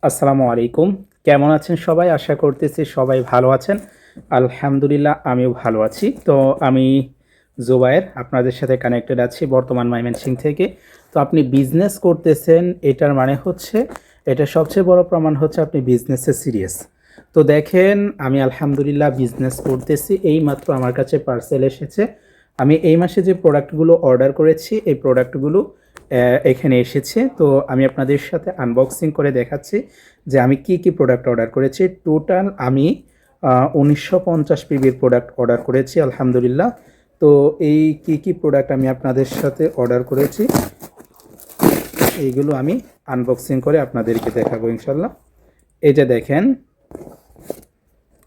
আসসালামু আলাইকুম। কেমন আছেন সবাই? আশা করতেছি সবাই ভালো আছেন। আলহামদুলিল্লাহ আমিও ভালো আছি। তো আমি জুবায়ের আপনাদের সাথে কানেক্টেড আছি বর্তমান ময়মনসিংহ থেকে। তো আপনি বিজনেস করতেছেন এটার মানে হচ্ছে এটা সবচেয়ে বড় প্রমাণ হচ্ছে আপনি বিজনেসে সিরিয়াস। তো দেখেন আমি আলহামদুলিল্লাহ বিজনেস করতেছি। এইমাত্র আমার কাছে পার্সেল এসেছে। আমি এই মাসে যে প্রোডাক্টগুলো অর্ডার করেছি এই প্রোডাক্টগুলো এখানে এসেছে। তো আমি আপনাদের সাথে আনবক্সিং করে দেখাচ্ছি যে আমি কি কি প্রোডাক্ট অর্ডার করেছি। টোটাল আমি 1950 পিবির প্রোডাক্ট অর্ডার করেছি আলহামদুলিল্লাহ। তো এই কি কি প্রোডাক্ট আমি আপনাদের সাথে অর্ডার করেছি এইগুলো আমি আনবক্সিং করে আপনাদেরকে দেখাবো ইনশাল্লাহ। এই যে দেখেন,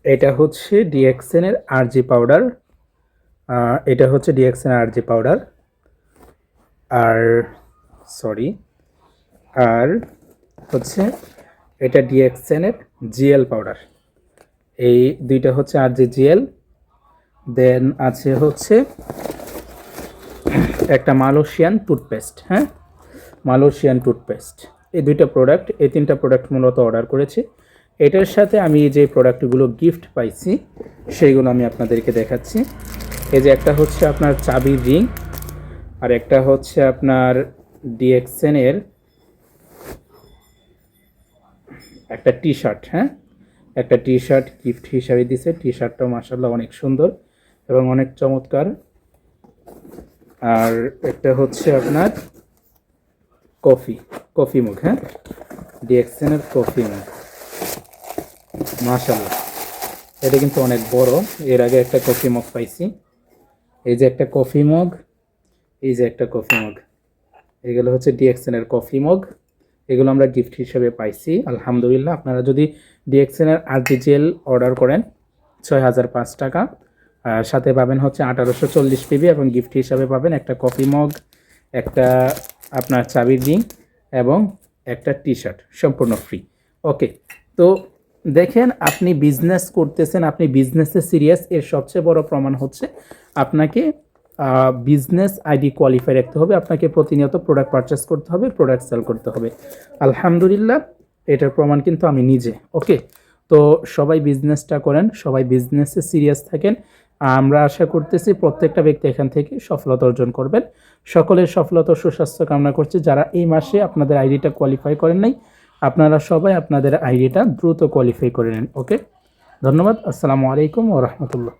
এটা হচ্ছে ডিএক্সএনের আরজি পাউডার। এটা হচ্ছে ডিএক্সএন আরজি পাউডার। আর সরি আর হচ্ছে এটা ডিএক্সএনের জিএল পাউডার। এই দুইটা হচ্ছে আরজি জিএল। দেন আছে হচ্ছে একটা মালয়েশিয়ান টুথপেস্ট। হ্যাঁ, মালয়েশিয়ান টুথপেস্ট। এই দুইটা প্রোডাক্ট, এই তিনটা প্রোডাক্ট মূলত অর্ডার করেছি। এটার সাথে আমি যে প্রোডাক্টগুলো গিফট পাইছি সেইগুলো আমি আপনাদেরকে দেখাচ্ছি। এই যে একটা হচ্ছে আপনার চাবির রিং, আর একটা হচ্ছে আপনার ডিএক্সএনের একটা টি শার্ট। হ্যাঁ, একটা টি শার্ট গিফট হিসাবে দিছে। টি শার্টটাও মাশাআল্লাহ অনেক সুন্দর এবং অনেক চমৎকার। আর একটা হচ্ছে আপনার কফি মগ। হ্যাঁ, ডিএক্সএনের কফি মগ মাশাআল্লাহ, এটা কিন্তু অনেক বড়। এর আগে একটা কফি মগ পাইছি। এই যে একটা কফি মগ, এই যে একটা কফি মগ, এগুলো হচ্ছে ডিএক্সএনের কফি মগ। এগুলো আমরা গিফট হিসেবে পাইছি আলহামদুলিল্লাহ। আপনারা যদি ডিএক্সএনের আরজিজেল অর্ডার করেন 6005 টাকা, সাথে পাবেন হচ্ছে 1840 পিবি এবং গিফট হিসাবে পাবেন একটা কফি মগ, একটা আপনার চাবির রিং এবং একটা টি শার্ট, সম্পূর্ণ ফ্রি। ওকে, তো দেখেন আপনি বিজনেস করতেছেন, আপনি বিজনেসে সিরিয়াস। এর সবচেয়ে বড় প্রমাণ হচ্ছে আপনাকে বিজনেস আইডি কোয়ালিফাই রাখতে হবে। আপনাকে প্রতিনিয়ত প্রোডাক্ট পারচেস করতে হবে, প্রোডাক্ট সেল করতে হবে। আলহামদুলিল্লাহ এটার প্রমাণ কিন্তু আমি নিজে। ওকে, তো সবাই বিজনেসটা করেন, সবাই বিজনেসে সিরিয়াস থাকেন। আমরা আশা করতেছি প্রত্যেকটা ব্যক্তি এখান থেকে সফলতা অর্জন করবেন। সকলের সফলতা সুস্বাস্থ্য কামনা করছি। যারা এই মাসে আপনাদের আইডিটা কোয়ালিফাই করেন নাই, আপনারা সবাই আপনাদের আইডিটা দ্রুত কোয়ালিফাই করে নেন। ওকে, ধন্যবাদ। আসসালামু আলাইকুম ওয়া রাহমাতুল্লাহ।